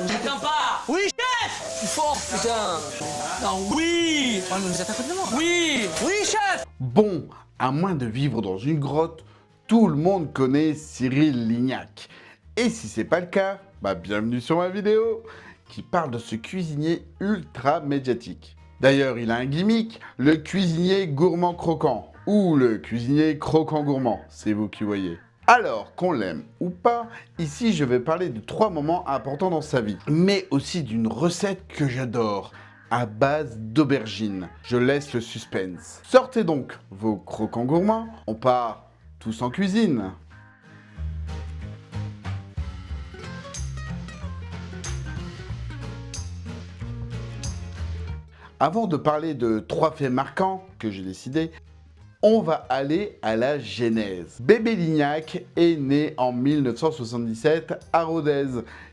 Putain pas. Oui, chef. Plus fort, putain. Non, oui. Oh, mais vous êtes à côté de moi. Oui. Oui, chef. Bon, à moins de vivre dans une grotte, tout le monde connaît Cyril Lignac. Et si c'est pas le cas, bah bienvenue sur ma vidéo qui parle de ce cuisinier ultra médiatique. D'ailleurs, il a un gimmick, le cuisinier gourmand croquant, ou le cuisinier croquant gourmand, c'est vous qui voyez. Alors, qu'on l'aime ou pas, ici je vais parler de 3 moments importants dans sa vie, mais aussi d'une recette que j'adore, à base d'aubergines. Je laisse le suspense. Sortez donc vos croquants gourmands, on part tous en cuisine. Avant de parler de 3 faits marquants que j'ai décidé, on va aller à la genèse. Bébé Lignac est né en 1977 à Rodez.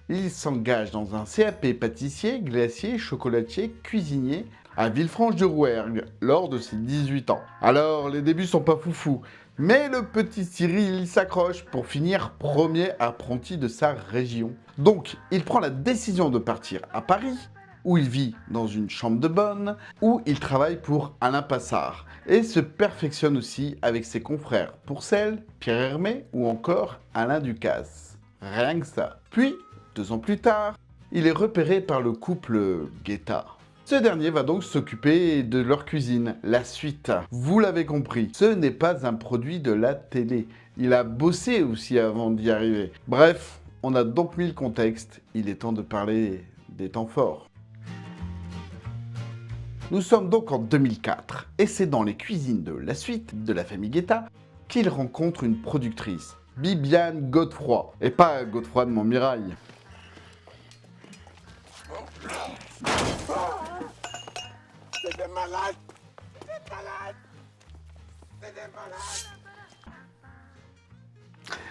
Il s'engage dans un CAP pâtissier, glacier, chocolatier, cuisinier à Villefranche-de-Rouergue lors de ses 18 ans. Alors, les débuts sont pas foufou, mais le petit Cyril s'accroche pour finir premier apprenti de sa région. Donc, il prend la décision de partir à Paris, où il vit dans une chambre de bonne, où il travaille pour Alain Passard, et se perfectionne aussi avec ses confrères Pourcel, Pierre Hermé ou encore Alain Ducasse. Rien que ça. Puis, 2 ans plus tard, il est repéré par le couple Guetta. Ce dernier va donc s'occuper de leur cuisine, la suite. Vous l'avez compris, ce n'est pas un produit de la télé. Il a bossé aussi avant d'y arriver. Bref, on a donc mis le contexte, il est temps de parler des temps forts. Nous sommes donc en 2004, et c'est dans les cuisines de la suite de la famille Guetta qu'il rencontre une productrice, Bibiane Godefroy, et pas Godefroy de Montmirail. C'est des malades! C'est malade! C'est des malades!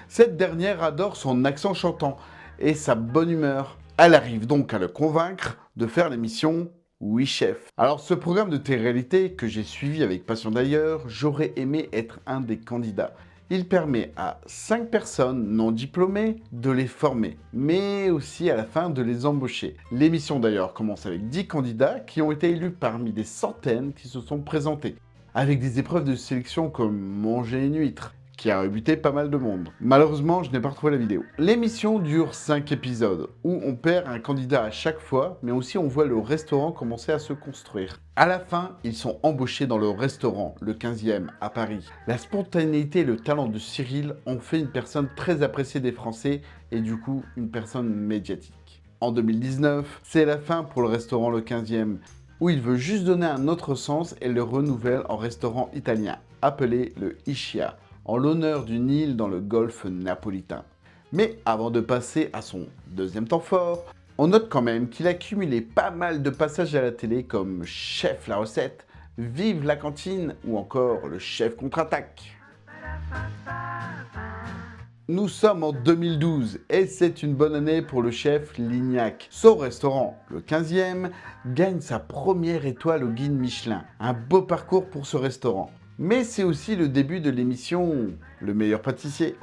Cette dernière adore son accent chantant et sa bonne humeur. Elle arrive donc à le convaincre de faire l'émission Oui Chef. Alors ce programme de télé-réalité que j'ai suivi avec passion d'ailleurs, j'aurais aimé être un des candidats. Il permet à 5 personnes non diplômées de les former, mais aussi à la fin de les embaucher. L'émission d'ailleurs commence avec 10 candidats qui ont été élus parmi des centaines qui se sont présentés, avec des épreuves de sélection comme manger une huître, qui a rebuté pas mal de monde. Malheureusement, je n'ai pas retrouvé la vidéo. L'émission dure 5 épisodes, où on perd un candidat à chaque fois, mais aussi on voit le restaurant commencer à se construire. À la fin, ils sont embauchés dans le restaurant, le 15e, à Paris. La spontanéité et le talent de Cyril ont fait une personne très appréciée des Français, et du coup, une personne médiatique. En 2019, c'est la fin pour le restaurant le 15e, où il veut juste donner un autre sens et le renouvelle en restaurant italien, appelé le Ischia, en l'honneur d'une île dans le golfe napolitain. Mais avant de passer à son deuxième temps fort, on note quand même qu'il a cumulé pas mal de passages à la télé comme Chef la recette, Vive la cantine ou encore le Chef contre-attaque. Nous sommes en 2012 et c'est une bonne année pour le chef Lignac. Son restaurant, le 15e, gagne sa première étoile au guide Michelin. Un beau parcours pour ce restaurant. Mais c'est aussi le début de l'émission Le meilleur pâtissier.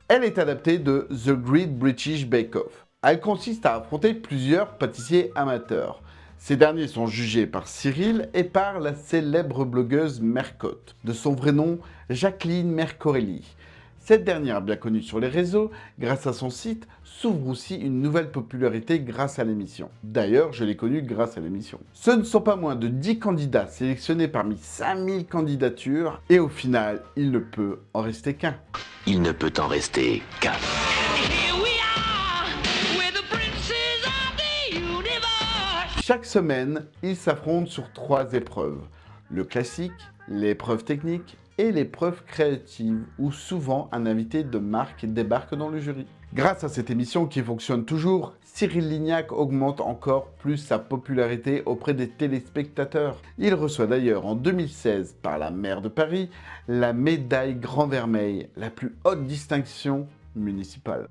Elle est adaptée de The Great British Bake Off. Elle consiste à affronter plusieurs pâtissiers amateurs. Ces derniers sont jugés par Cyril et par la célèbre blogueuse Mercotte, de son vrai nom Jacqueline Mercorelli. Cette dernière, bien connue sur les réseaux, grâce à son site, s'ouvre aussi une nouvelle popularité grâce à l'émission. D'ailleurs, je l'ai connue grâce à l'émission. Ce ne sont pas moins de 10 candidats sélectionnés parmi 5000 candidatures, et au final, il ne peut en rester qu'un. Il ne peut en rester qu'un. Chaque semaine, ils s'affrontent sur 3 épreuves. Le classique, l'épreuve technique et l'épreuve créative, où souvent un invité de marque débarque dans le jury. Grâce à cette émission qui fonctionne toujours, Cyril Lignac augmente encore plus sa popularité auprès des téléspectateurs. Il reçoit d'ailleurs en 2016 par la maire de Paris la médaille Grand Vermeil, la plus haute distinction municipale.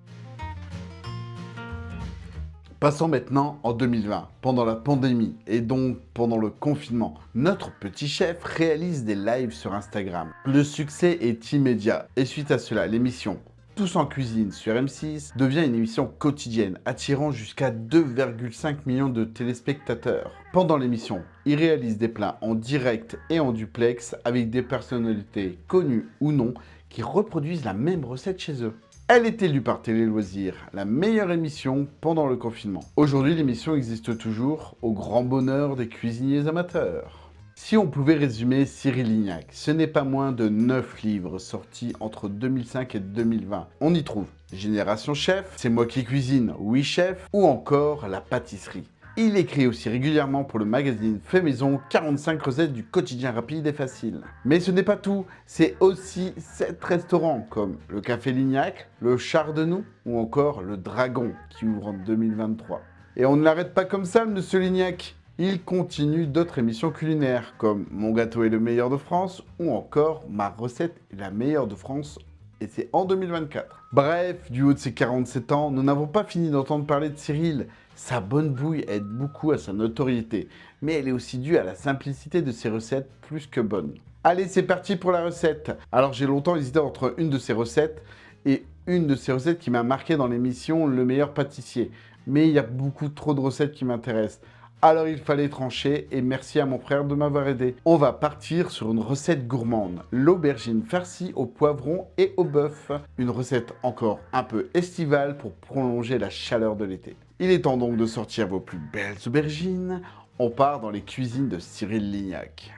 Passons maintenant en 2020, pendant la pandémie et donc pendant le confinement. Notre petit chef réalise des lives sur Instagram. Le succès est immédiat et suite à cela, l'émission Tous en cuisine sur M6 devient une émission quotidienne, attirant jusqu'à 2,5 millions de téléspectateurs. Pendant l'émission, il réalise des plats en direct et en duplex avec des personnalités connues ou non qui reproduisent la même recette chez eux. Elle est élue par Télé Loisirs, la meilleure émission pendant le confinement. Aujourd'hui, l'émission existe toujours, au grand bonheur des cuisiniers amateurs. Si on pouvait résumer Cyril Lignac, ce n'est pas moins de 9 livres sortis entre 2005 et 2020. On y trouve Génération Chef, C'est moi qui cuisine, Oui Chef, ou encore La pâtisserie. Il écrit aussi régulièrement pour le magazine Fait Maison 45 recettes du quotidien rapide et facile. Mais ce n'est pas tout, c'est aussi 7 restaurants comme le Café Lignac, le Chardenoux ou encore le Dragon qui ouvre en 2023. Et on ne l'arrête pas comme ça, monsieur Lignac. Il continue d'autres émissions culinaires comme Mon gâteau est le meilleur de France ou encore Ma recette est la meilleure de France et c'est en 2024. Bref, du haut de ses 47 ans, nous n'avons pas fini d'entendre parler de Cyril. Sa bonne bouille aide beaucoup à sa notoriété, mais elle est aussi due à la simplicité de ses recettes plus que bonnes. Allez, c'est parti pour la recette. Alors j'ai longtemps hésité entre une de ses recettes et une de ses recettes qui m'a marqué dans l'émission Le meilleur pâtissier. Mais il y a beaucoup trop de recettes qui m'intéressent. Alors il fallait trancher et merci à mon frère de m'avoir aidé. On va partir sur une recette gourmande, l'aubergine farcie au poivron et au bœuf. Une recette encore un peu estivale pour prolonger la chaleur de l'été. Il est temps donc de sortir vos plus belles aubergines. On part dans les cuisines de Cyril Lignac.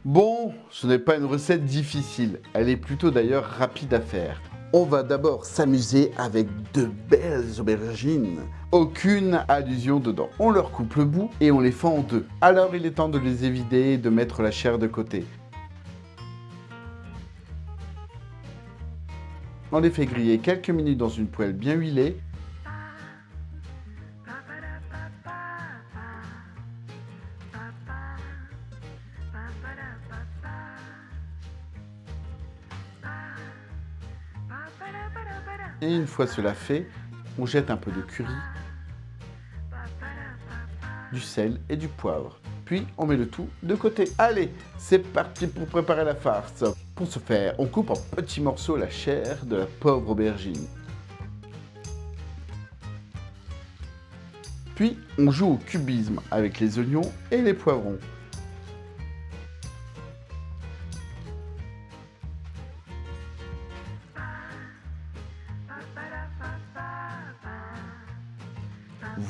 Bon, ce n'est pas une recette difficile, elle est plutôt d'ailleurs rapide à faire. On va d'abord s'amuser avec de belles aubergines. Aucune allusion dedans. On leur coupe le bout et on les fend en deux. Alors il est temps de les évider et de mettre la chair de côté. On les fait griller quelques minutes dans une poêle bien huilée. Et une fois cela fait, on jette un peu de curry, du sel et du poivre. Puis on met le tout de côté. Allez, c'est parti pour préparer la farce. Pour ce faire, on coupe en petits morceaux la chair de la pauvre aubergine. Puis on joue au cubisme avec les oignons et les poivrons.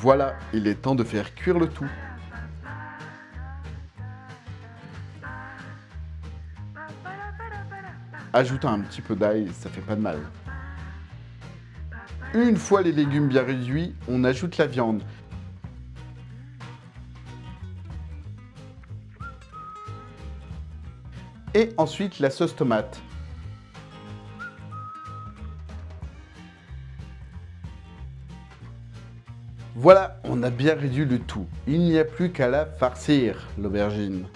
Voilà, il est temps de faire cuire le tout. Ajoutant un petit peu d'ail, ça fait pas de mal. Une fois les légumes bien réduits, on ajoute la viande. Et ensuite la sauce tomate. Voilà, on a bien réduit le tout. Il n'y a plus qu'à la farcir, l'aubergine.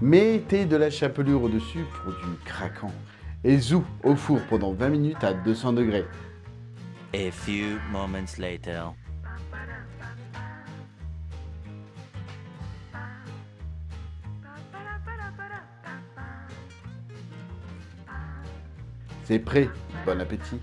Mettez de la chapelure au-dessus pour du craquant. Et zou au four pendant 20 minutes à 200 degrés. A few moments later. C'est prêt, bon appétit.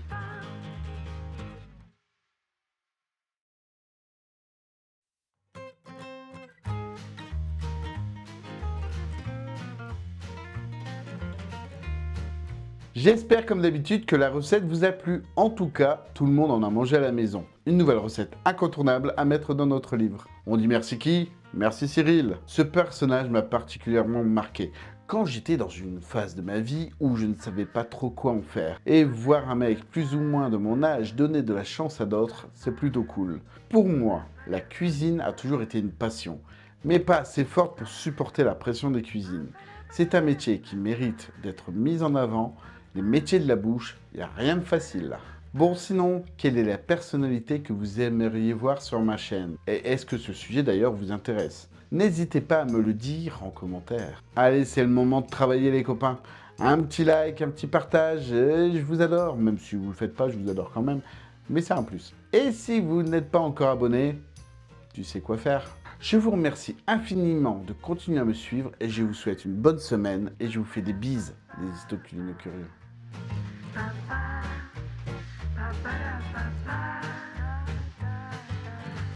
J'espère comme d'habitude que la recette vous a plu. En tout cas, tout le monde en a mangé à la maison. Une nouvelle recette incontournable à mettre dans notre livre. On dit merci qui? Merci Cyril. Ce personnage m'a particulièrement marqué. Quand j'étais dans une phase de ma vie où je ne savais pas trop quoi en faire, et voir un mec plus ou moins de mon âge donner de la chance à d'autres, c'est plutôt cool. Pour moi, la cuisine a toujours été une passion, mais pas assez forte pour supporter la pression des cuisines. C'est un métier qui mérite d'être mis en avant. Les métiers de la bouche, il n'y a rien de facile là. Bon, sinon, quelle est la personnalité que vous aimeriez voir sur ma chaîne? Et est-ce que ce sujet d'ailleurs vous intéresse? N'hésitez pas à me le dire en commentaire. Allez, c'est le moment de travailler les copains. Un petit like, un petit partage, et je vous adore. Même si vous ne le faites pas, je vous adore quand même. Mais c'est un plus. Et si vous n'êtes pas encore abonné, tu sais quoi faire. Je vous remercie infiniment de continuer à me suivre et je vous souhaite une bonne semaine et je vous fais des bises, les histoculino curieux.